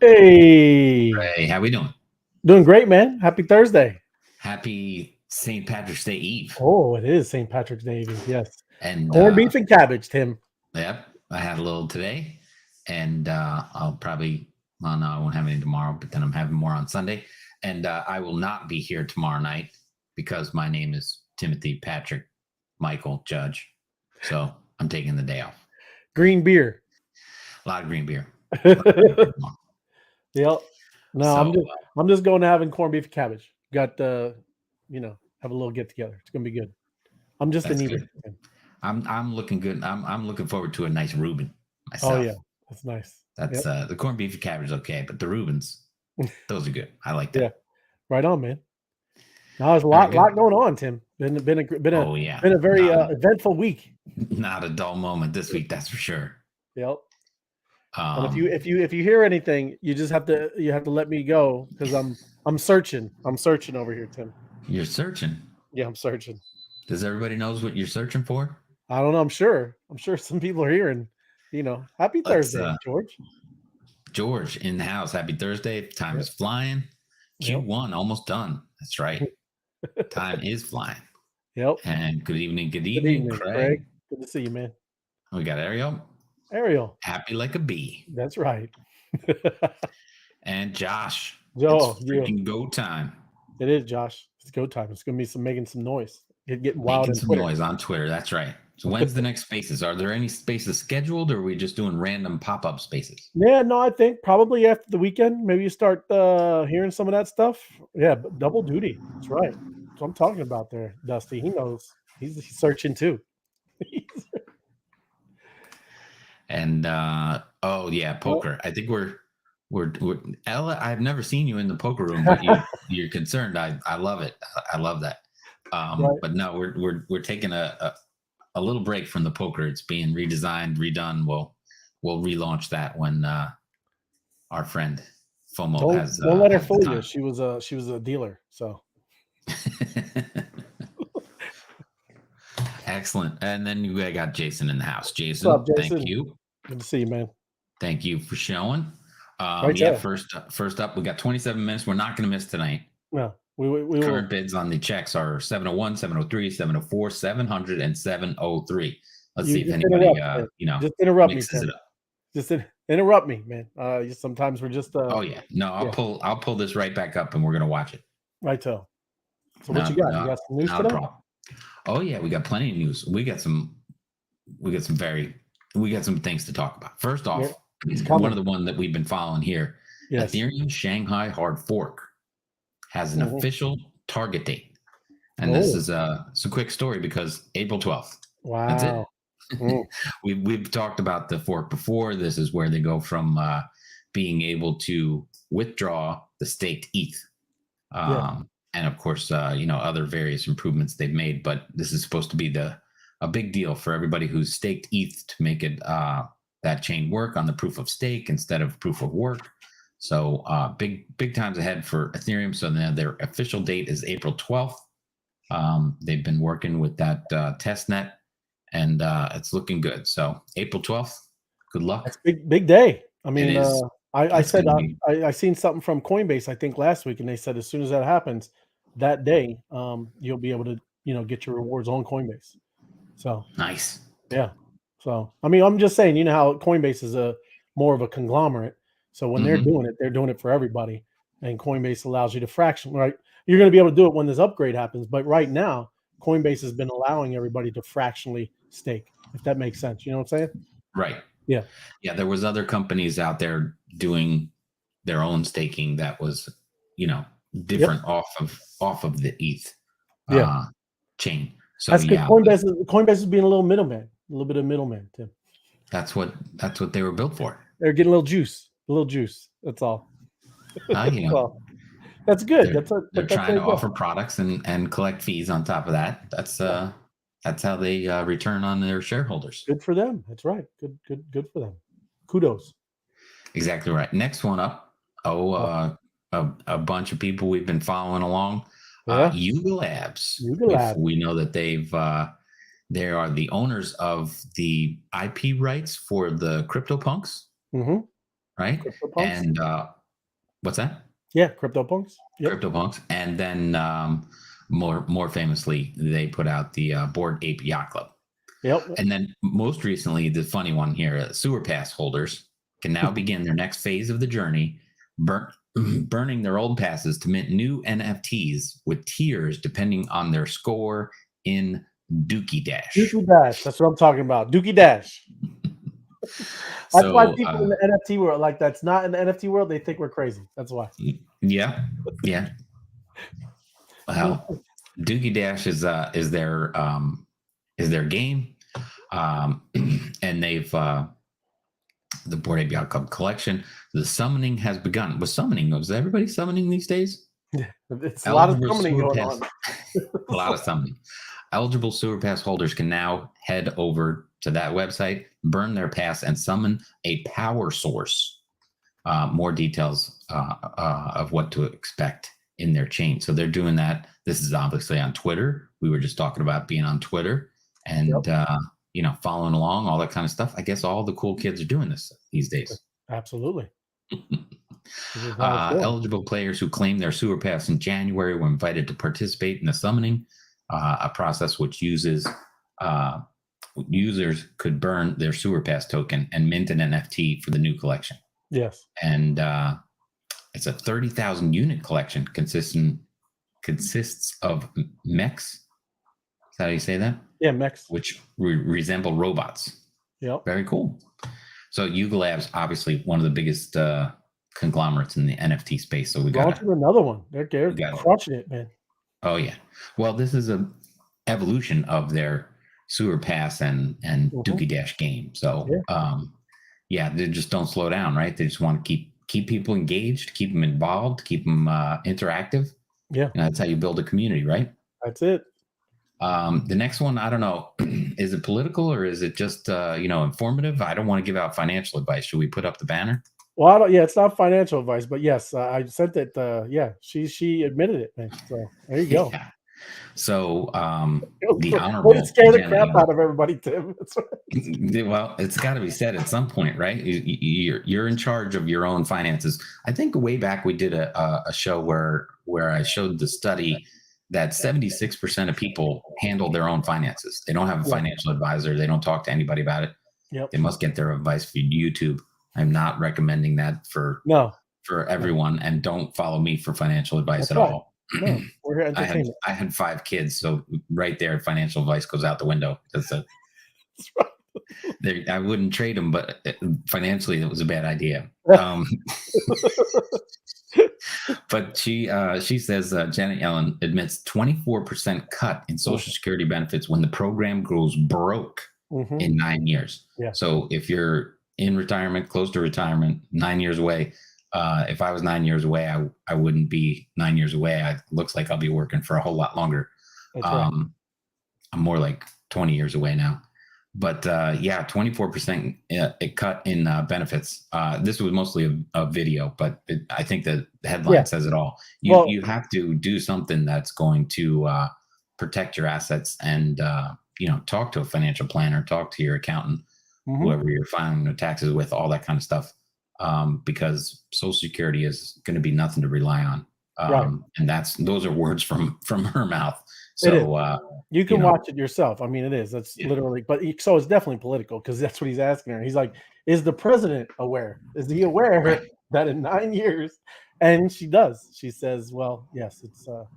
Hey, Hey, how we doing? doing great, man. Happy Thursday. Happy St. Patrick's Day Eve. Oh, it is St. Patrick's Day, yes. And Corned beef and cabbage, Tim. yep, I had a little today, and I'll probably, well, no, I won't have any tomorrow, but then I'm having more on Sunday. And I will not be here tomorrow night because my name is Timothy Patrick Michael Judge. So I'm taking the day off. Green beer. A lot of green beer. Yep. No, So, I'm just going to having corned beef and cabbage. Got have a little get together. It's gonna be good. I'm just that's an eater. good. I'm looking good. I'm looking forward to a nice Reuben myself. Oh yeah, that's nice. That's the corned beef and cabbage is okay, but the Reubens, those are good. I like that. Yeah, right on, man. Now there's a lot going on, Tim. Been a very eventful week. Not a dull moment this week, that's for sure. Yep. And if you hear anything, you just have to let me go because I'm searching. I'm searching over here, Tim. You're searching? Yeah, I'm searching. Does everybody knows what you're searching for? I don't know. I'm sure some people are here, and happy Thursday, George. George in the house. Happy Thursday. Time is flying. Q1 almost done. That's right. Time is flying. Yep. And good evening, Craig. Good to see you, man. We got Ariel. Happy like a bee. That's right. And Josh. It's freaking go time. It is, Josh. It's go time. It's gonna be making some noise. Getting wild. Making some noise on Twitter. That's right. So when's the next spaces? Are there any spaces scheduled, or are we just doing random pop-up spaces? Yeah, no, I think probably after the weekend, maybe you start hearing some of that stuff. Yeah, but double duty. That's right. That's what I'm talking about there, Dusty. He knows. He's searching too. And poker. I think we're Ella. I've never seen you in the poker room, but you're concerned. I love it. I love that. Right. But no, we're taking a little break from the poker. It's being redesigned, redone. We'll relaunch that when our friend FOMO has. Don't let her fool you. She was a dealer. So. Excellent. And then you got Jason in the house. Jason, what's up, Jason? Thank you. Good to see you, man. Thank you for showing. First up, we got 27 minutes. We're not going to miss tonight. No, we current bids on the checks are 701, 703, 704, 700, and 703. Let's see if anybody just interrupt me. It up. Just interrupt me, man. Sometimes we're just. Oh yeah, no, I'll pull this right back up, and we're gonna watch it. Right, so what you got? You got some news today? Problem. Oh yeah, we got plenty of news. We got some things to talk about. First off, one of the one that we've been following here. Yes. Ethereum Shanghai hard fork has an official target date. And this is it's a quick story because April 12th. Wow. That's it. We've talked about the fork before. This is where they go from being able to withdraw the staked ETH. And of course, other various improvements they've made, but this is supposed to be a big deal for everybody who's staked ETH to make it that chain work on the proof of stake instead of proof of work. So big times ahead for Ethereum. So now their official date is April 12th. They've been working with that test net, and it's looking good. So April 12th, good luck. That's big day. I mean, I seen something from Coinbase, I think last week, and they said as soon as that happens, that day, you'll be able to, get your rewards on Coinbase. So nice. Yeah. So, I mean, I'm just saying, how Coinbase is more of a conglomerate. So when they're doing it for everybody, and Coinbase allows you to fraction, right? You're going to be able to do it when this upgrade happens. But right now, Coinbase has been allowing everybody to fractionally stake, if that makes sense. You know what I'm saying? Right. Yeah. Yeah. There was other companies out there doing their own staking that was, different off of the ETH chain. So that's good. Coinbase is being a little bit of middleman, Tim. That's what they were built for. They're getting a little juice. That's all. That's good. They're trying to offer products and collect fees on top of that. That's how they return on their shareholders. Good for them. That's right. Good for them. Kudos. Exactly right. Next one up. A bunch of people we've been following along. Yuga Labs. We know that they are the owners of the IP rights for the CryptoPunks, right? CryptoPunks? And What's that? Yeah, CryptoPunks. Yep. CryptoPunks, and then more famously, they put out the Bored Ape Yacht Club. Yep. And then most recently, the funny one here: Sewer Pass holders can now begin their next phase of the journey, burning their old passes to mint new NFTs with tiers depending on their score in Dookie Dash. Dookie Dash. That's what I'm talking about. Dookie Dash. That's why people in the NFT world, like that's not in the NFT world, they think we're crazy. That's why. Yeah. Well, Dookie Dash is their game, and they've the Bored Ape Yacht Club collection. The summoning has begun. Was everybody summoning these days? Yeah, it's a lot of summoning going on. A lot of summoning. Eligible Sewer Pass holders can now head over to that website, burn their pass, and summon a power source. More details of what to expect in their chain. So they're doing that. This is obviously on Twitter. We were just talking about being on Twitter and following along, all that kind of stuff. I guess all the cool kids are doing this these days. Absolutely. Eligible players who claim their sewer pass in January were invited to participate in the summoning, a process which users could burn their sewer pass token and mint an NFT for the new collection. Yes. And it's a 30,000 unit collection consists of mechs. Is that how you say that? Yeah, mechs. Which resemble robots. Yep. Very cool. So Yuga Labs, obviously one of the biggest conglomerates in the NFT space. So we got another one. They're crushing it, man. Oh yeah. Well, this is a evolution of their sewer pass and Dookie Dash game. So they just don't slow down, right? They just want to keep people engaged, keep them involved, keep them interactive. Yeah. And that's how you build a community, right? That's it. The next one, I don't know, is it political or is it just informative? I don't want to give out financial advice. Should we put up the banner? Well, it's not financial advice, but yes, I sent it. She admitted it, man. So there you go. Yeah. So the honorable scare the crap out of everybody, Tim. That's right. Well, it's got to be said at some point, right? You're in charge of your own finances. I think way back we did a show where I showed the study that 76% of people handle their own finances. They don't have a financial advisor. They don't talk to anybody about it. Yep. They must get their advice from YouTube. I'm not recommending that for everyone, and don't follow me for financial advice at all. No, we're here entertainment. I had 5 kids, so right there, financial advice goes out the window. That's right. I wouldn't trade them, but financially, it was a bad idea. But she says Janet Yellen admits 24% cut in Social Security benefits when the program goes broke in 9 years. Yeah. So if you're in retirement, close to retirement, 9 years away. If I was 9 years away, I wouldn't be 9 years away. It looks like I'll be working for a whole lot longer. That's right. I'm more like 20 years away now. But 24% it cut in benefits. This was mostly a video, but I think the headline says it all. You have to do something that's going to protect your assets and talk to a financial planner, talk to your accountant, whoever you're filing the taxes with, all that kind of stuff. Because Social Security is going to be nothing to rely on. And those are words from her mouth. So you can watch it yourself. I mean, it is. That's literally, so it's definitely political because that's what he's asking her. He's like, is the president aware? Is he aware that in 9 years? And she does. She says, well, yes, it's not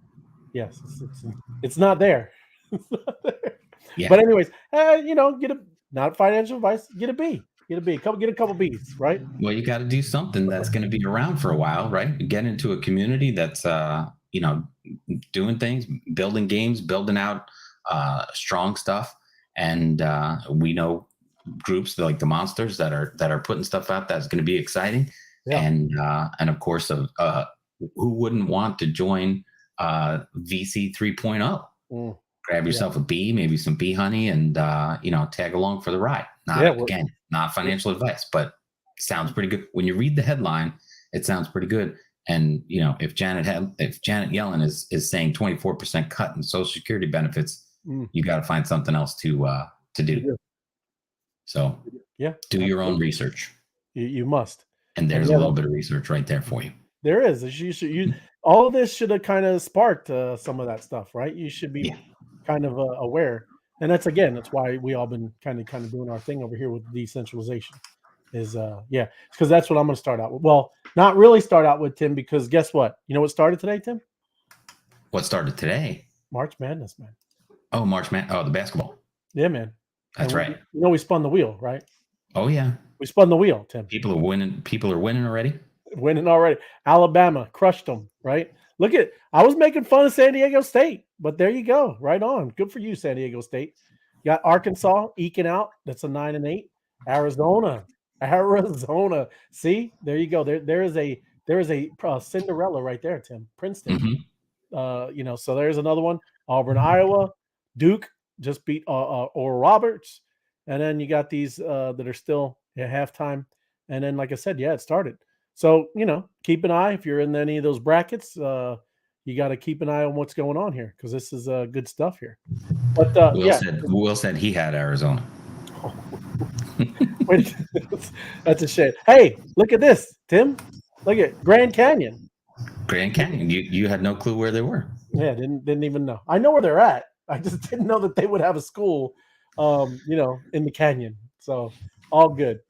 there. It's not there. Yeah. But anyways, get not financial advice, get a B. Get a couple B's, right? Well, you got to do something that's going to be around for a while, right? Get into a community that's, doing things, building games, building out strong stuff. And we know groups like the Monsters that are putting stuff out that's going to be exciting. Yeah. And of course, who wouldn't want to join VC 3.0? Grab yourself a bee, maybe some bee honey, and tag along for the ride. Not financial advice, but sounds pretty good. When you read the headline, it sounds pretty good. And if Janet Yellen is saying 24% cut in Social Security benefits, you got to find something else to do. So do your own research. You must. And there's a little bit of research right there for you. There is. All of this should have kind of sparked some of that stuff, right? You should be kind of aware, and that's why we all been kind of doing our thing over here with decentralization. Is because that's what I'm going to start out with. Well, not really start out with, Tim, because guess what? You know what started today, Tim? What started today? March Madness, man. Oh, March Madness. Oh, the basketball. Yeah, man. That's right. We spun the wheel, right? Oh yeah. We spun the wheel, Tim. People are winning. People are winning already. Winning already. Alabama crushed them, right? Look at, I was making fun of San Diego State, but there you go. Right on. Good for you, San Diego State. You got Arkansas eking out. That's a 9-8. Arizona. See, there you go. There is a Cinderella right there, Tim. Princeton. Mm-hmm. So there's another one. Auburn, Iowa. Duke just beat Oral Roberts. And then you got these that are still at halftime. And then, like I said, it started. So, keep an eye. If you're in any of those brackets, you got to keep an eye on what's going on here, because this is good stuff here. But Will said he had Arizona. That's a shame. Hey, look at this, Tim. Look at Grand Canyon. Grand Canyon. You had no clue where they were. Yeah, didn't even know. I know where they're at. I just didn't know that they would have a school, in the canyon. So all good.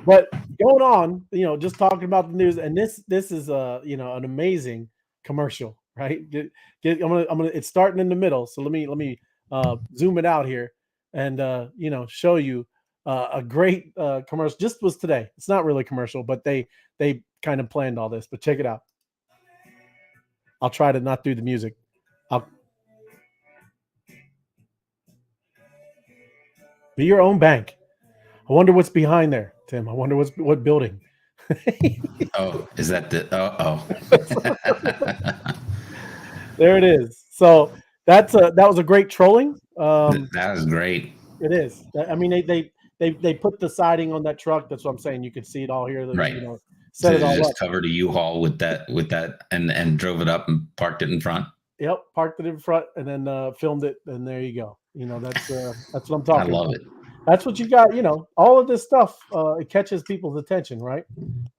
But going on, just talking about the news, and this is an amazing commercial, right? It's starting in the middle. So let me zoom it out here and show you a great commercial. Just was today. It's not really commercial, but they kind of planned all this. But check it out. I'll try to not do the music. Be your own bank. I wonder what's behind there, Tim. I wonder what building. Oh, is that the? There it is. So that was a great trolling. That is great. It is. I mean, they put the siding on that truck. That's what I'm saying. You can see it all here. Right. Set so it all just up. Covered a U-Haul with that, and drove it up and parked it in front. Yep, parked it in front and then filmed it, and there you go. That's what I'm talking about. I love it. That's what you got. All of this stuff, it catches people's attention, right?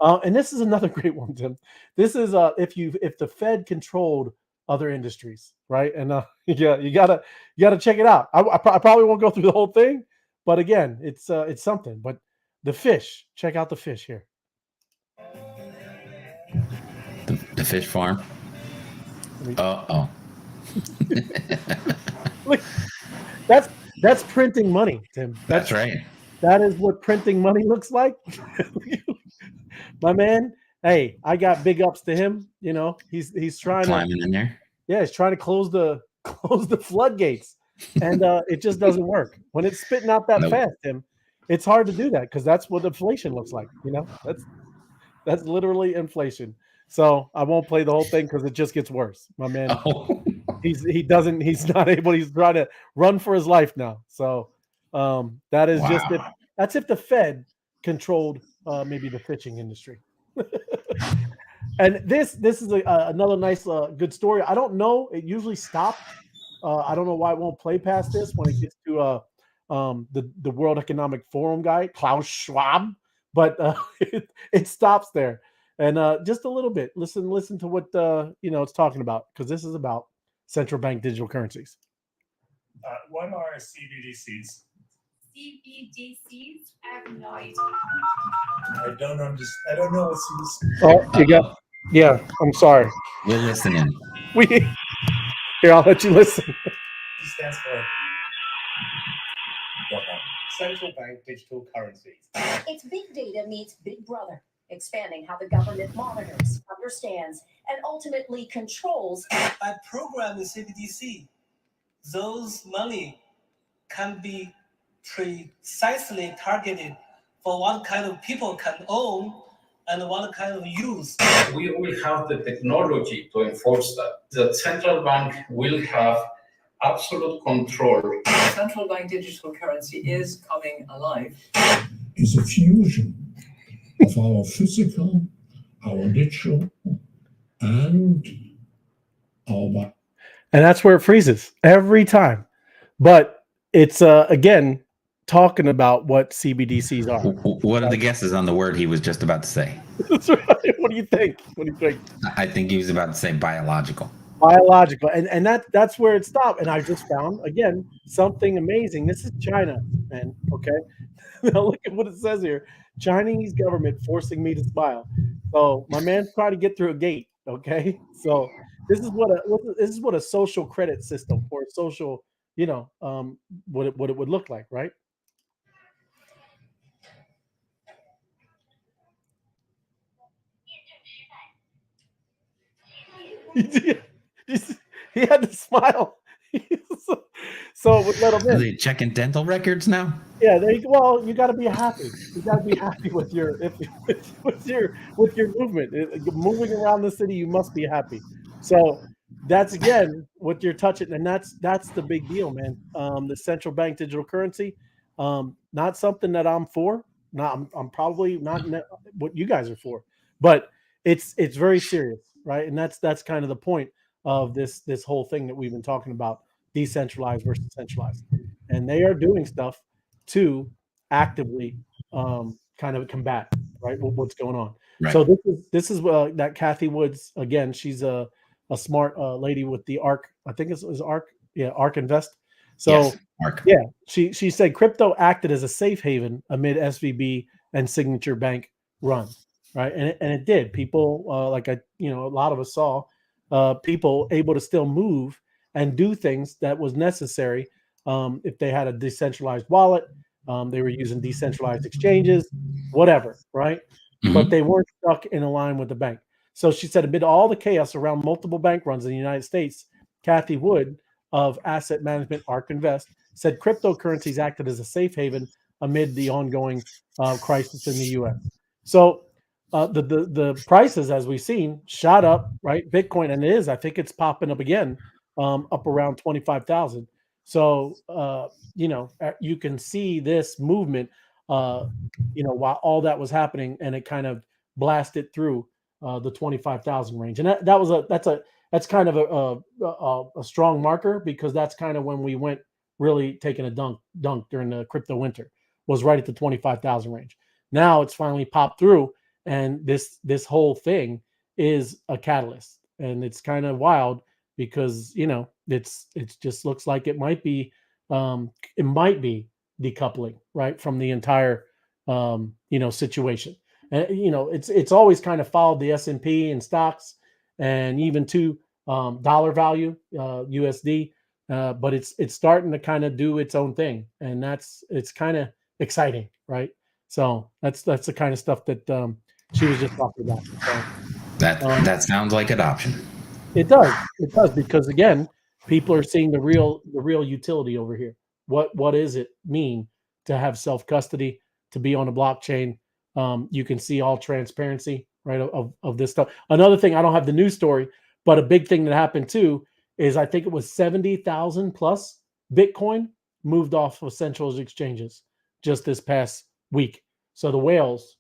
And this is another great one, Tim. This is if the Fed controlled other industries, right? And you gotta check it out. I probably won't go through the whole thing, but again, it's something. But the fish, check out the fish here. The fish farm. Look, that's printing money, Tim. That's right. That is what printing money looks like. My man, hey, I got big ups to him. He's trying climbing in there. Yeah, he's trying to close the floodgates, and it just doesn't work when it's spitting out that fast, Tim. It's hard to do that because that's what inflation looks like. That's literally inflation. So I won't play the whole thing because it just gets worse. My man, he's not able. He's trying to run for his life now. So that is just it. That's if the Fed controlled maybe the fishing industry. And this is another nice good story. I don't know. It usually stops. I don't know why it won't play past this when it gets to the World Economic Forum guy, Klaus Schwab, but it stops there. And just a little bit, listen to what it's talking about, because this is about central bank digital currencies. What are CBDCs? CBDCs? I have no idea. I don't know what CBDCs. Oh, you got? Yeah, I'm sorry. We're listening. Here, I'll let you listen. It stands for central bank digital currencies. It's big data meets Big Brother, expanding how the government monitors, understands, and ultimately controls. By programming CBDC, those money can be precisely targeted for what kind of people can own and what kind of use. We will have the technology to enforce that. The central bank will have absolute control. Central bank digital currency is coming alive. Is a fusion of our physical, our digital, and our. And that's where it freezes every time. But it's again talking about what CBDCs are. What are the guesses on the word he was just about to say? That's right. What do you think? What do you think? I think he was about to say biological. Biological, and that's where it stopped. And I just found again something amazing. This is China, man. Okay, now look at what it says here: Chinese government forcing me to smile. So my man's trying to get through a gate. Okay, so this is what a social credit system or a social, what it would look like, right? He had to smile. So it would let him Are in. they checking dental records now? Yeah, there you go. Well, you got to be happy. You got to be happy with your with your movement. Moving around the city, you must be happy. So that's again what you're touching, and that's the big deal, man. The central bank digital currency, not something that I'm for. Not I'm probably not what you guys are for, but it's very serious, right? And that's kind of the point of this whole thing that we've been talking about: decentralized versus centralized, and they are doing stuff to actively kind of combat right what's going on. Right. So this is that Kathy Woods again. She's a smart lady with the ARK. I think it's ARK. Yeah, ARK Invest. So yes, ARK. Yeah, she said crypto acted as a safe haven amid SVB and Signature Bank run. Right, and it did. People like a lot of us saw people able to still move and do things that was necessary if they had a decentralized wallet. They were using decentralized exchanges, whatever, right? Mm-hmm. But they weren't stuck in a line with the bank. So she said, amid all the chaos around multiple bank runs in the United States, Kathy Wood of asset management ARK Invest said cryptocurrencies acted as a safe haven amid the ongoing crisis in the U.S. So the prices, as we've seen, shot up, right? Bitcoin, and I think it's popping up again, up around 25,000. So you can see this movement, while all that was happening, and it kind of blasted through the 25,000 range, and that's kind of a strong marker, because that's kind of when we went really taking a dunk during the crypto winter, was right at the 25,000 range. Now it's finally popped through, and this whole thing is a catalyst, and it's kind of wild because it's just looks like it might be decoupling right from the entire situation. And it's always kind of followed the S&P and stocks, and even to dollar value USD, but it's starting to kind of do its own thing, and it's kind of exciting, right? So that's the kind of stuff that she was just talking about. So, that sounds like adoption. It does, because again, people are seeing the real utility over here. What does it mean to have self custody, to be on a blockchain? You can see all transparency, right, of this stuff. Another thing, I don't have the news story, but a big thing that happened too is I think it was 70,000 plus Bitcoin moved off of central exchanges just this past week. So the whales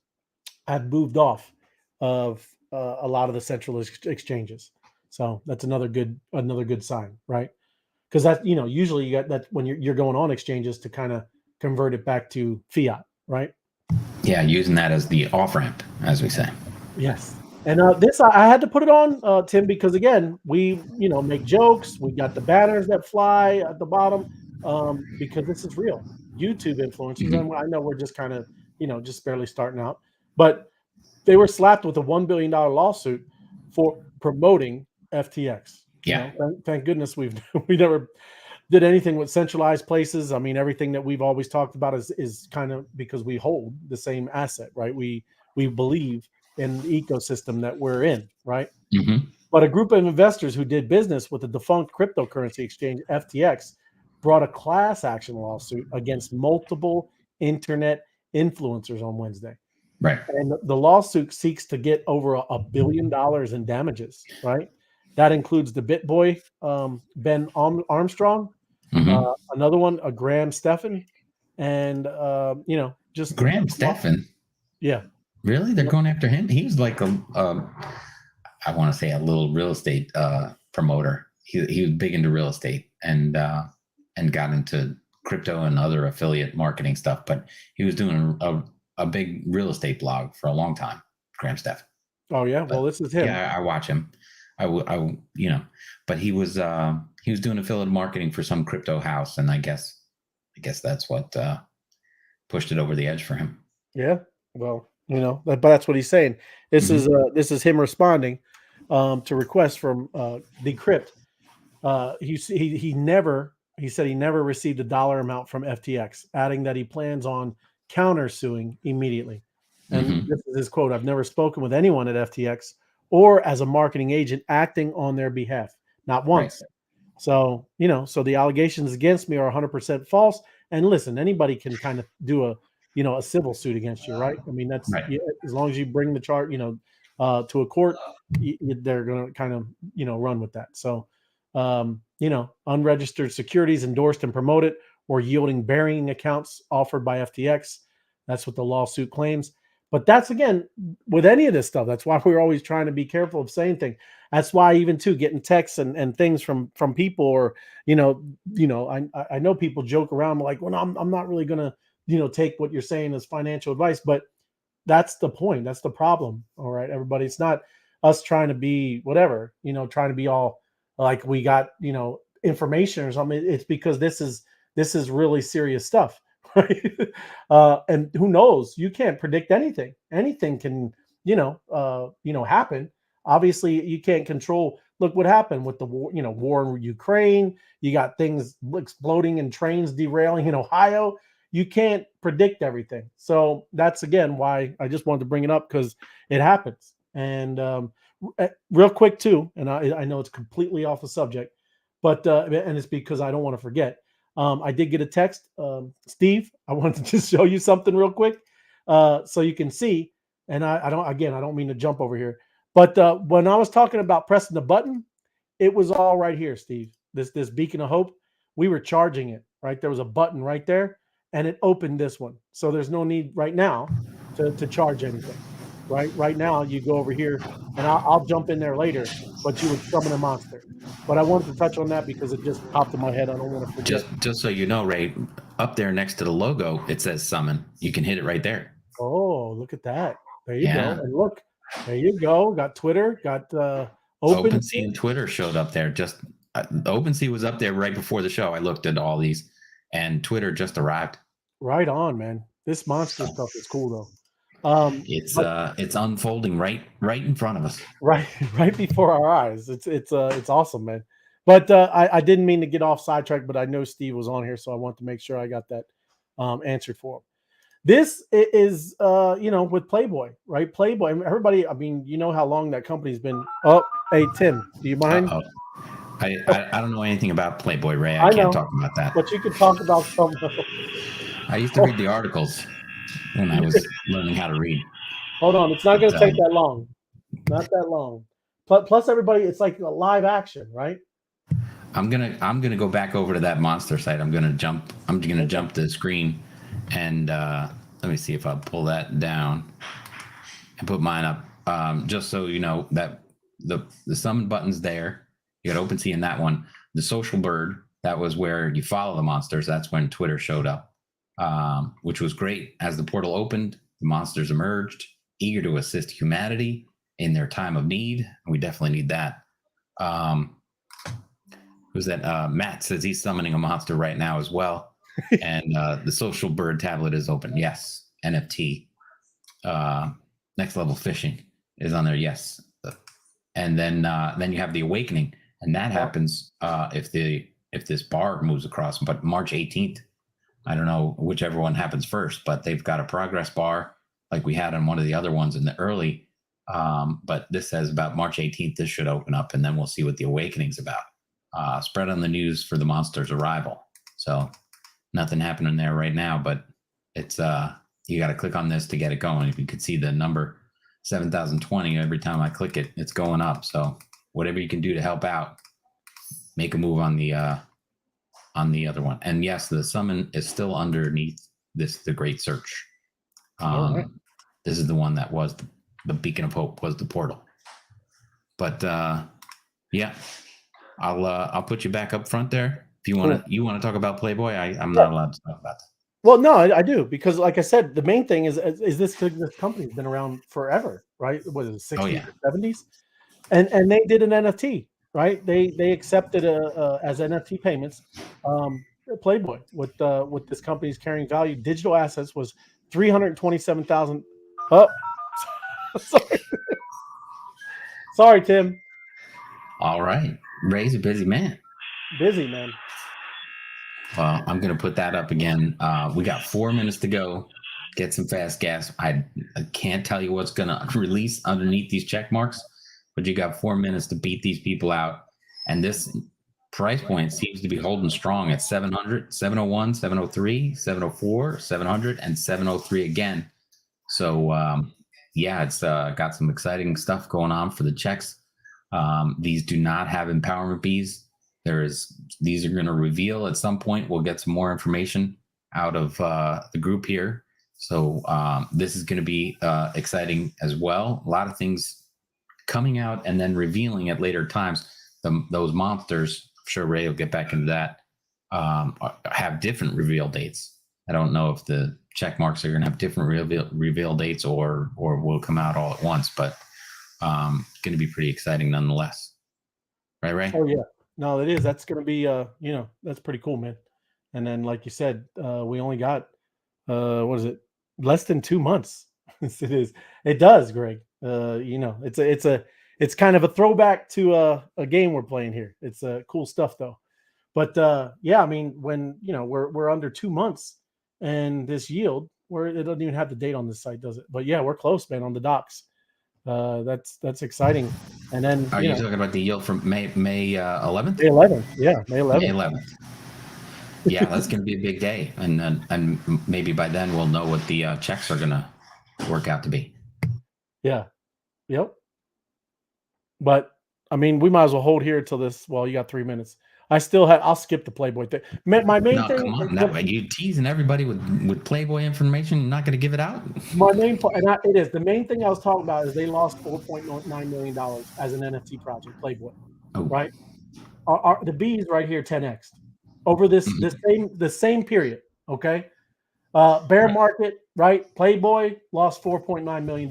have moved off of a lot of the central exchanges. So that's another good sign, right? Because that usually you got that when you're going on exchanges to kind of convert it back to fiat, right? Yeah, using that as the off ramp, as we say. Yes. And this I had to put it on, Tim, because again, we make jokes. We got the banners that fly at the bottom because this is real. YouTube influencers, and I know we're just kind of just barely starting out, but they were slapped with a $1 billion lawsuit for promoting FTX. Yeah. Thank goodness we never did anything with centralized places. I mean, everything that we've always talked about is kind of because we hold the same asset, right? We believe in the ecosystem that we're in, right? Mm-hmm. But a group of investors who did business with the defunct cryptocurrency exchange FTX brought a class action lawsuit against multiple internet influencers on Wednesday. Right. And the lawsuit seeks to get over $1 billion in damages, right? That includes the BitBoy, Ben Armstrong, another one, a Graham Stephan, and just Graham Stephan. Yeah. Really? They're going after him? He was like I want to say a little real estate promoter. He was big into real estate and got into crypto and other affiliate marketing stuff, but he was doing a big real estate blog for a long time. Graham Stephan. Oh yeah, well this is him. Yeah, I watch him. But he was doing affiliate marketing for some crypto house, and I guess that's what pushed it over the edge for him. Yeah, well, but that's what he's saying. This is him responding to requests from Decrypt. He said he never received a dollar amount from FTX, adding that he plans on countersuing immediately. And this is his quote: "I've never spoken with anyone at FTX or as a marketing agent acting on their behalf, not once." Right. So, so the allegations against me are 100% false. And listen, anybody can kind of do a civil suit against you, right? I mean, that's right. As long as you bring the chart, to a court, they're going to kind of, run with that. So, unregistered securities endorsed and promoted or yielding burying accounts offered by FTX. That's what the lawsuit claims. But that's, again, with any of this stuff, that's why we're always trying to be careful of saying things. That's why even getting texts and things from people, or, I know people joke around like, well, I'm not really going to, take what you're saying as financial advice, but that's the point. That's the problem. All right, everybody. It's not us trying to be whatever, trying to be all like we got, information or something. It's because this is really serious stuff. Right. And who knows? You can't predict anything. Anything can, happen. Obviously, you can't control. Look what happened with the war, war in Ukraine. You got things exploding and trains derailing in Ohio. You can't predict everything. So that's, again, why I just wanted to bring it up, because it happens. And real quick, too, and I know it's completely off the subject, but and it's because I don't want to forget. I did get a text, Steve. I wanted to just show you something real quick, so you can see. And I don't mean to jump over here, but when I was talking about pressing the button, it was all right here, Steve. This beacon of hope, we were charging it, right? There was a button right there, and it opened this one. So there's no need right now to charge anything, right? Right now, you go over here, and I'll jump in there later, but you would summon a monster. But I wanted to touch on that because it just popped in my head. I don't want to forget. Just so you know, Ray, up there next to the logo, it says summon. You can hit it right there. Oh, look at that. There you go. And look, there you go. Got Twitter, got OpenSea and Twitter showed up there. Just OpenSea was up there right before the show. I looked at all these, and Twitter just arrived. Right on, man. This monster stuff is cool, though. It's unfolding right in front of us, right before our eyes. It's awesome, man. But I didn't mean to get off sidetrack, but I know Steve was on here, so I want to make sure I got that answered for him. This is with Playboy, right? Playboy, everybody. I mean, you know how long that company's been. Oh, hey Tim, do you mind? I don't know anything about Playboy, Ray. I can't talk about that. But you could talk about something. I used to read the articles when I was learning how to read. Hold on, it's not going to take that long. Not that long. Plus, everybody, it's like a live action, right? I'm gonna go back over to that monster site. I'm gonna jump the screen, and let me see if I'll pull that down and put mine up. Just so you know that the summon button's there. You got OpenSea in that one. The social bird, that was where you follow the monsters. That's when Twitter showed up. Which was great. As the portal opened, the monsters emerged, eager to assist humanity in their time of need. We definitely need that. Who's that? Matt says he's summoning a monster right now as well. And the social bird tablet is open. Yes. NFT. Next level fishing is on there. Yes. And then you have the awakening, and that happens if this bar moves across. But March 18th. I don't know whichever one happens first, but they've got a progress bar like we had on one of the other ones in the early. But this says about March 18th, this should open up, and then we'll see what the awakening's about. Spread on the news for the monster's arrival. So nothing happening there right now, but it's you got to click on this to get it going. If you could see the number 7,020 every time I click it, it's going up. So whatever you can do to help out, make a move on the other one. And yes, the summon is still underneath the great search. Right. This is the one that was the beacon of hope, was the portal. But yeah, I'll put you back up front there if you want to talk about Playboy. I'm not allowed to talk about that. Well, no, I do, because like I said, the main thing is this company's been around forever. right? What is it, 60s Oh, yeah. or 70s? And they did an NFT, right? They accepted as NFT payments. Playboy with this company's carrying value digital assets was 327,000. Oh, sorry, sorry, Tim. All right. Ray's a busy man. Busy, man. Well, I'm going to put that up again. We got 4 minutes to go. Get some fast gas. I can't tell you what's going to release underneath these check marks, but you got 4 minutes to beat these people out. And this price point seems to be holding strong at 700, 701, 703, 704, 700, and 703 again. So, yeah, it's got some exciting stuff going on for the checks. These do not have empowerment bees. These are going to reveal at some point. We'll get some more information out of the group here. So this is going to be exciting as well. A lot of things coming out and then revealing at later times. Those monsters, I'm sure Ray will get back into that, have different reveal dates. I don't know if the check marks are going to have different reveal dates or will come out all at once, but going to be pretty exciting nonetheless. Right, Ray? Oh, yeah. No, it is. That's going to be, that's pretty cool, man. And then, like you said, we only got, what is it? Less than 2 months. It is. It does, Greg. It's kind of a throwback to a game we're playing here. It's cool stuff, though. But yeah, I mean, when we're under 2 months, and this yield, where it doesn't even have the date on this site, does it? But yeah, we're close, man, on the docks. That's exciting. And then are you talking about the yield from May 11th? May 11th, yeah, May 11th. May 11th. Yeah, that's going to be a big day, and maybe by then we'll know what the checks are going to work out to be. Yeah, yep. But I mean, we might as well hold here until this. Well, you got 3 minutes. I'll skip the Playboy thing. My main thing. Come on, now, are you teasing everybody with Playboy information? You're not going to give it out? My main point, and it is the main thing I was talking about, is they lost $4.9 million as an NFT project, Playboy. Oh. Right? The bees right here 10x over the same period. Okay. Bear market, right? Playboy lost $4.9 million.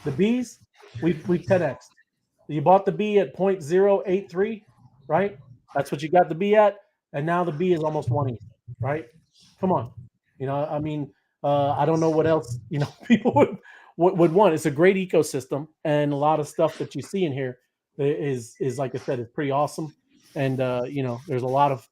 The bees, we 10x. You bought the bee at 0.083, right? That's what you got the bee at, and now the bee is almost 1 ETH, right? Come on, I mean, I don't know what else people would want. It's a great ecosystem, and a lot of stuff that you see in here is like I said, is pretty awesome. And there's a lot of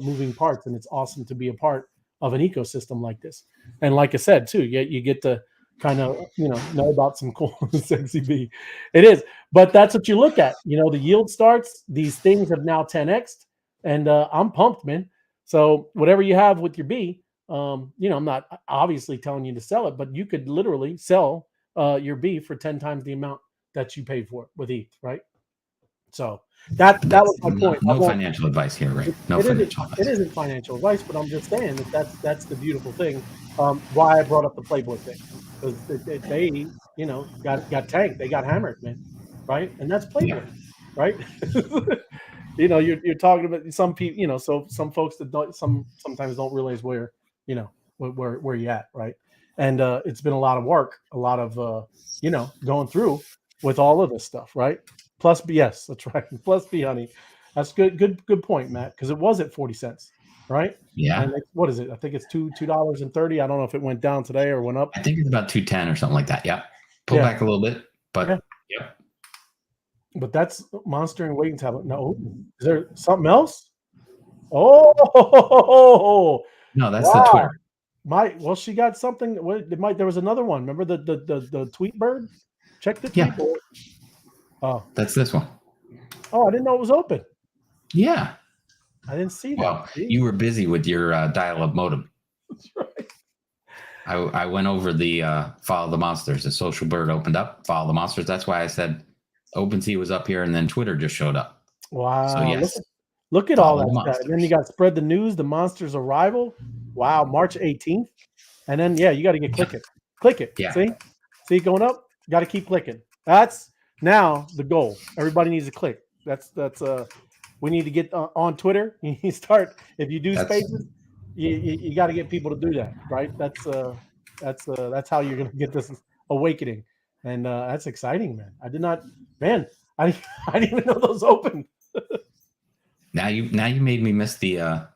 moving parts, and it's awesome to be a part of an ecosystem like this. And like I said too, you get to kind of know about some cool sexy bee. It is, but that's what you look at. The yield starts. These things have now 10x'd, and I'm pumped, man. So whatever you have with your bee, I'm not obviously telling you to sell it, but you could literally sell your bee for 10 times the amount that you paid for it with ETH, right? So that was my point. No financial advice here, right? No financial advice. It isn't financial advice, but I'm just saying that's the beautiful thing. Why I brought up the Playboy thing, because they got tanked, they got hammered, man, right? And that's Playboy, right? You're talking about some people, so some folks that sometimes don't realize where where you're at, right? And it's been a lot of work, a lot of going through with all of this stuff, right? Plus B, yes, that's right. Plus B, honey. That's good point, Matt, because it was at 40 cents, right? Yeah. And what is it? I think it's $2.30. I don't know if it went down today or went up. I think it's about 210 or something like that. Yeah. Pull back a little bit, but yeah. But that's Monster and Waiting Tablet. No, is there something else? Oh, no, that's the Twitter. She got something. There was another one. Remember the tweet bird? Check the tweet bird. Oh, that's this one. Oh, I didn't know it was open. Yeah, I didn't see that. Well, you were busy with your dial-up modem. That's right. I went over the Follow the Monsters. The social bird opened up. Follow the Monsters. That's why I said OpenSea was up here, and then Twitter just showed up. Wow. So yes, look at all that stuff. And then you got Spread the News, the Monsters' arrival. Wow, March 18th. And then you got to get clicking. Click it. Yeah. See going up. Got to keep clicking. That's now the goal. Everybody needs to click. That's we need to get on Twitter. You start, if you do spaces, you got to get people to do that, right? That's how you're going to get this awakening. And that's exciting, man. I did not, man. I didn't even know those opened. Now you made me miss the.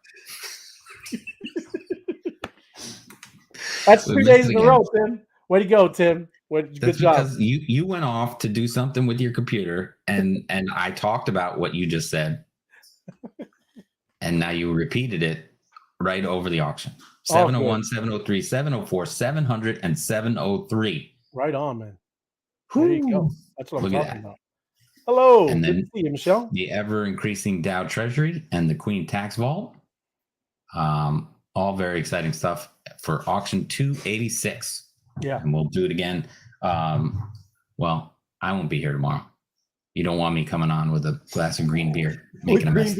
That's 2 days in a row, Tim. Way to go, Tim. Good job. Because you went off to do something with your computer, and I talked about what you just said, and now you repeated it right over the auction. 701, 703, 704, 700, and 703. Right on, man. There you go. That's what I'm Look at talking that. about. Hello. And Good then to see you, Michelle. the ever-increasing Dow Treasury and the Queen Tax Vault. All very exciting stuff for auction 286. Yeah. And we'll do it again. Well, I won't be here tomorrow. You don't want me coming on with a glass of green beer making a mess.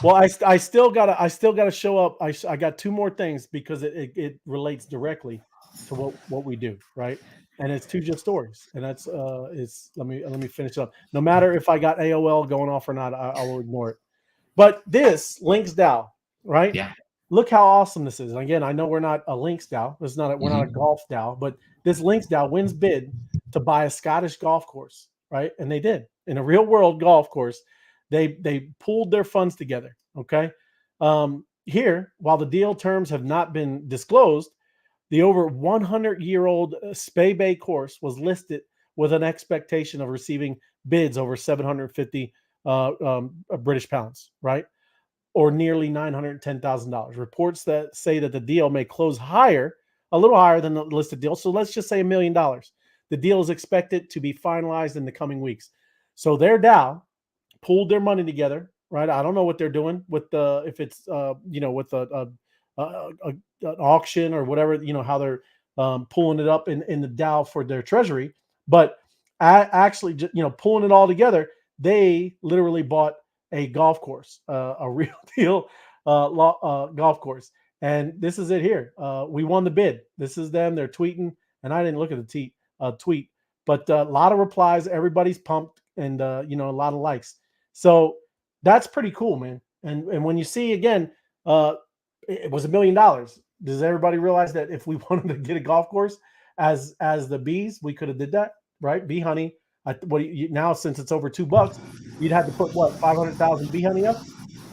Well, I still gotta show up. I got 2 more things because it relates directly to what we do, right? And it's 2 just stories, and that's let me finish up. No matter if I got AOL going off or not, I will ignore it. But this Lynx DAO, right? Yeah. Look how awesome this is. And again, I know we're not a Lynx DAO. We're not a golf DAO, but this Lynx DAO wins bid to buy a Scottish golf course, right? And they did in a real world golf course. They pooled their funds together. Okay. Here, while the deal terms have not been disclosed, the over 100-year-old Spey Bay course was listed with an expectation of receiving bids over 750 British pounds, right? Or nearly $910,000. Reports that say that the deal may close higher, a little higher than the listed deal. So let's just say $1 million. The deal is expected to be finalized in the coming weeks. So their DAO pooled their money together, right? I don't know what they're doing with if it's with an auction or whatever, how they're pulling it up in the DAO for their treasury. But actually, pulling it all together, they literally bought a golf course, a real deal golf course. And this is it here. We won the bid. This is them. They're tweeting. And I didn't look at the tweet, but a lot of replies. Everybody's pumped and, a lot of likes. So that's pretty cool, man. And when you see, again, it was $1 million. Does everybody realize that if we wanted to get a golf course as the bees, we could have did that, right? Bee honey. Now since it's over $2, you'd have to put what 500,000 bee honey up,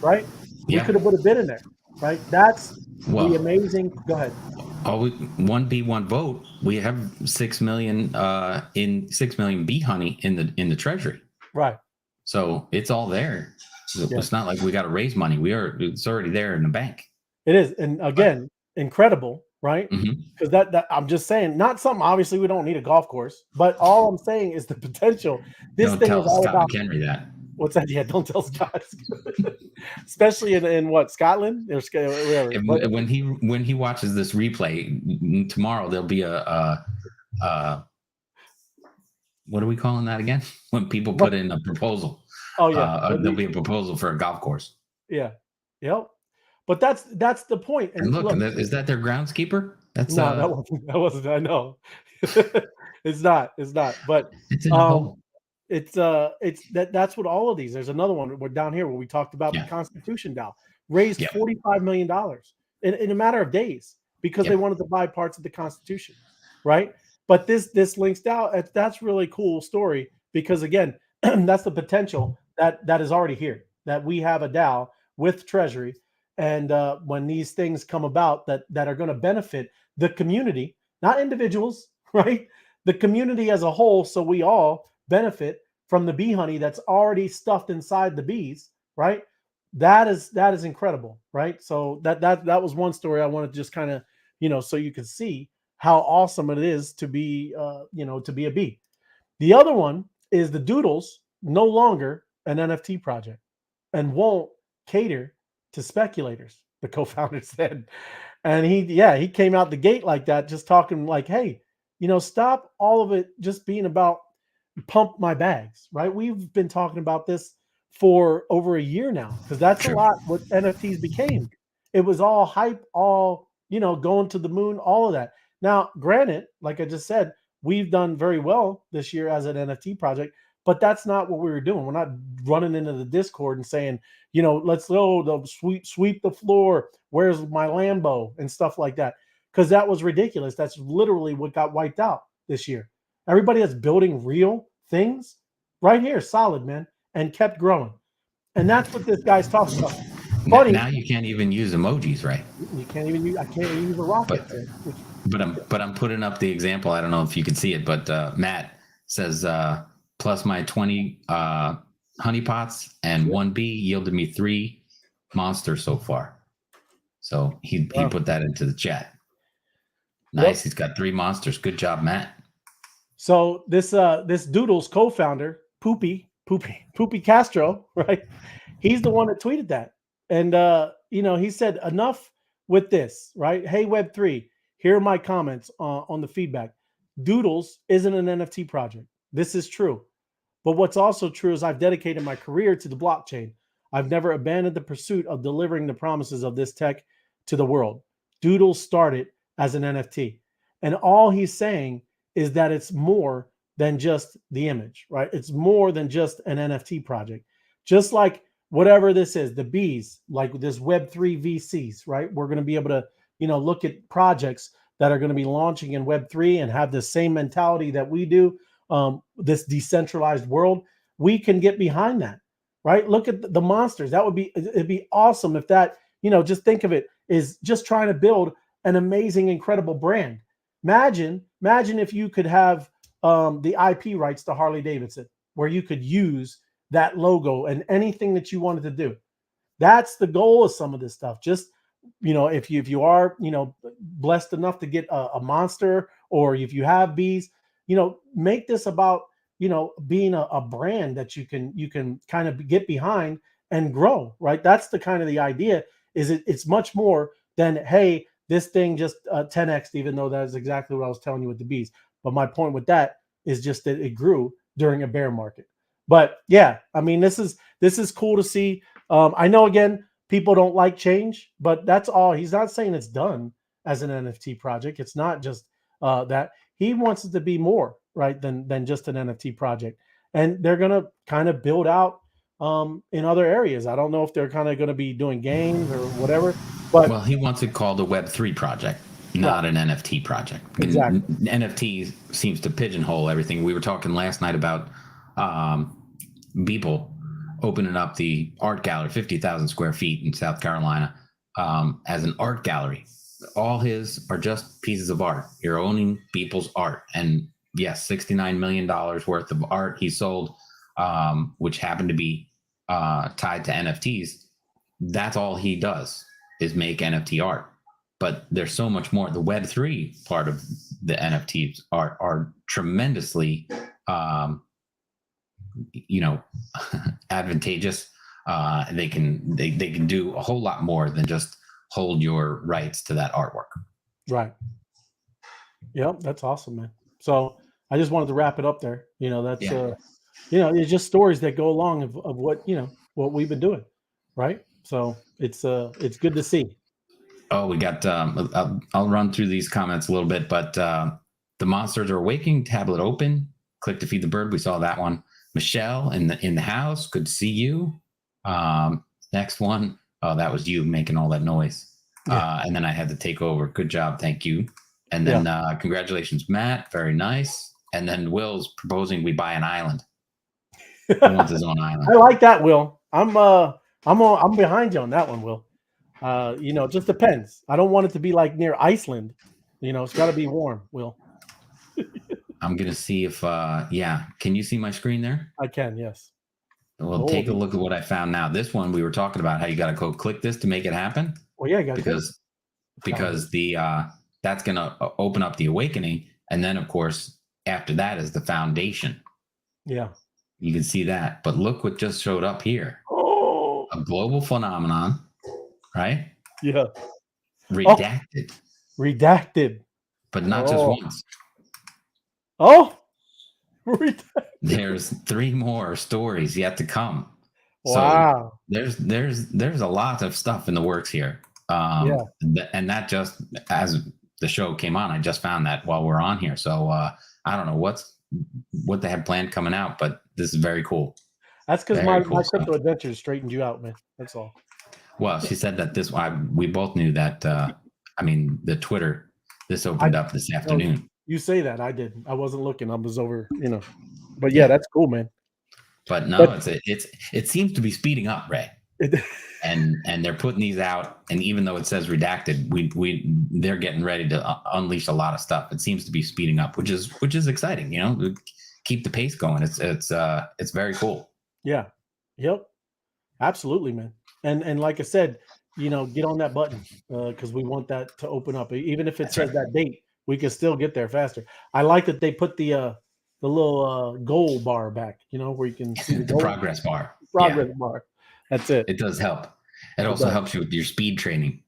right? Yeah. We could have put a bid in there, right? That's the amazing. Go ahead. One bee, one vote. We have 6 million in 6 million bee honey in the treasury, right? So it's all there. It's not like we got to raise money. It's already there in the bank. It is, and again, incredible. Right? Because that I'm just saying, not something obviously we don't need a golf course, but all I'm saying is the potential. This thing is all about Henry that. What's that? Yeah, don't tell Scott. Especially in what, Scotland or wherever. When he watches this replay tomorrow, there'll be a what are we calling that again? When people put in a proposal. Oh yeah, there'll be a proposal for a golf course. Yeah. Yep. But that's the point. And look, is that their groundskeeper? That's no, that wasn't. I know. It's not. But it's in the hole. That's what all of these. There's another one. We're down here where we talked about the Constitution DAO raised $45 million in a matter of days because they wanted to buy parts of the Constitution, right? But this Lynx DAO, that's really cool story because again, that's the potential that is already here. That we have a DAO with Treasury. And when these things come about that are going to benefit the community, not individuals, right? The community as a whole. So we all benefit from the bee honey that's already stuffed inside the bees, right? That is incredible, right? So that was one story I wanted to just kind of, so you can see how awesome it is to be, to be a bee. The other one is the Doodles, no longer an NFT project and won't cater to speculators, the co-founder said. And he came out the gate like that, just talking like, hey, stop all of it just being about pump my bags, right? We've been talking about this for over a year now, because that's a lot what NFTs became. It was all hype, all, going to the moon, all of that. Now, granted, like I just said, we've done very well this year as an NFT project, but that's not what we were doing. We're not running into the Discord and saying, let's go sweep the floor. Where's my Lambo and stuff like that? Because that was ridiculous. That's literally what got wiped out this year. Everybody that's building real things right here, solid, man, and kept growing. And that's what this guy's talking about. Funny. Now you can't even use emojis, right? You can't even use. I can't even use a rocket. But I'm putting up the example. I don't know if you can see it, but Matt says plus my 20 honeypots and 1 bee yielded me 3 monsters so far. So he put that into the chat. Nice. Yep. He's got 3 monsters. Good job, Matt. So this Doodles co-founder, Poopy Castro, right? He's the one that tweeted that. And he said, enough with this, right? Hey, Web3, here are my comments on the feedback. Doodles isn't an NFT project. This is true. But what's also true is I've dedicated my career to the blockchain. I've never abandoned the pursuit of delivering the promises of this tech to the world. Doodles started as an NFT. And all he's saying is that it's more than just the image, right? It's more than just an NFT project. Just like whatever this is, the bees, like this Web3 VCs, right? We're going to be able to, look at projects that are going to be launching in Web3 and have the same mentality that we do, this decentralized world. We can get behind that, right? Look at the monsters. It'd be awesome if that, just think of it, is just trying to build an amazing, incredible brand. Imagine if you could have the IP rights to Harley Davidson, where you could use that logo and anything that you wanted to do. That's the goal of some of this stuff. Just, if you are, blessed enough to get a monster, or if you have bees, make this about, being a brand that you can kind of get behind and grow, right? That's the kind of the idea. It's much more than, hey, this thing just 10x, even though that is exactly what I was telling you with the bees. But my point with that is just that it grew during a bear market. But yeah, I mean, this is cool to see. I know, again, people don't like change, but that's all. He's not saying it's done as an NFT project. It's not just that. He wants it to be more, right, than just an NFT project. And they're going to kind of build out in other areas. I don't know if they're kind of going to be doing games or whatever. But well, he wants it called a Web3 project, not an NFT project. Exactly. NFT seems to pigeonhole everything. We were talking last night about people opening up the art gallery, 50,000 square feet in South Carolina, as an art gallery. All his are just pieces of art. You're owning people's art. And yes, $69 million worth of art he sold, which happened to be tied to NFTs. That's all he does, is make NFT art. But there's so much more. The Web3 part of the NFTs are tremendously advantageous. They can do a whole lot more than just hold your rights to that artwork. Right. Yep, that's awesome, man. So I just wanted to wrap it up there. That's it's just stories that go along of what what we've been doing, right? So it's good to see. Oh, we got I'll run through these comments a little bit, but the monsters are awaking, tablet open, click to feed the bird. We saw that one. Michelle in the house, good to see you. Next one, oh, that was you making all that noise. Yeah. And then I had to take over. Good job, thank you. And then congratulations, Matt, very nice. And then Will's proposing we buy an island. He wants his own island. I like that, Will. I'm behind you on that one, Will. It just depends. I don't want it to be like near Iceland. It's got to be warm, Will. I'm going to see if, can you see my screen there? I can, yes. Well, take a look at what I found now. This one, we were talking about how you got to go click this to make it happen. Well, yeah, you got because the that's going to open up the awakening. And then, of course, after that is the foundation. Yeah. You can see that. But look what just showed up here. Oh. A global phenomenon, right? Yeah. Redacted. Redacted. But not just once. Oh. There's 3 more stories yet to come. Wow. So there's a lot of stuff in the works here. And that just, as the show came on, I just found that while we're on here. So I don't know what they have planned coming out, but this is very cool. That's because my crypto adventures straightened you out, man. That's all. Well, she said that we both knew that. The Twitter, this opened up this afternoon. You say that. I didn't. I wasn't looking. I was over, But yeah, that's cool, man. But no, it seems to be speeding up, Ray. And they're putting these out, and even though it says redacted, they're getting ready to unleash a lot of stuff. It seems to be speeding up, which is exciting. Keep the pace going. It's very cool. Yeah. Yep. Absolutely, man. And like I said, get on that button because we want that to open up. Even if it says that date, we can still get there faster. I like that they put the little goal bar back, where you can see the progress bar. Bar. That's it. It does help. It also helps you with your speed training,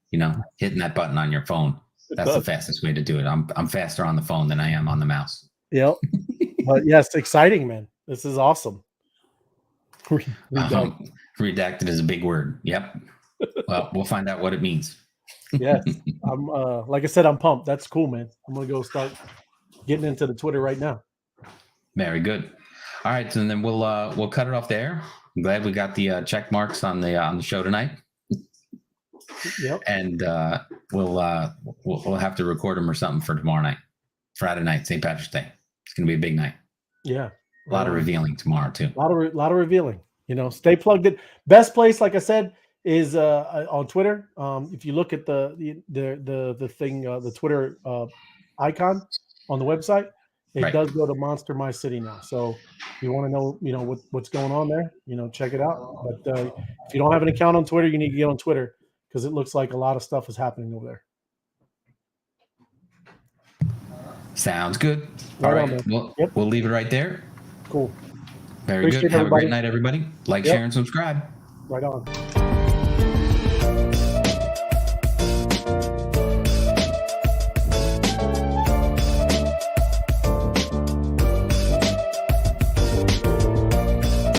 hitting that button on your phone. That's the fastest way to do it. I'm faster on the phone than I am on the mouse. Yep. But yes, exciting, man. This is awesome. Redacted is a big word. Yep. Well, we'll find out what it means. Yes. I'm like I said, I'm pumped. That's cool, man. I'm gonna go start getting into the Twitter right now. Very good. All right, so then we'll cut it off there. I'm glad we got the check marks on the show tonight. Yep. And we'll have to record them or something for tomorrow night, Friday night, St. Patrick's Day. It's gonna be a big night. Yeah. A lot of revealing tomorrow too. A lot of revealing. Stay plugged in. Best place, like I said, is on Twitter. If you look at the thing, the Twitter icon on the website, it does go to Monster My City now. So if you want to know, what's going on there, check it out. But if you don't have an account on Twitter, you need to get on Twitter because it looks like a lot of stuff is happening over there. Sounds good. All right. Well, we'll leave it right there. Cool. Very good. Have a great night, everybody. Like, share, and subscribe. Right on.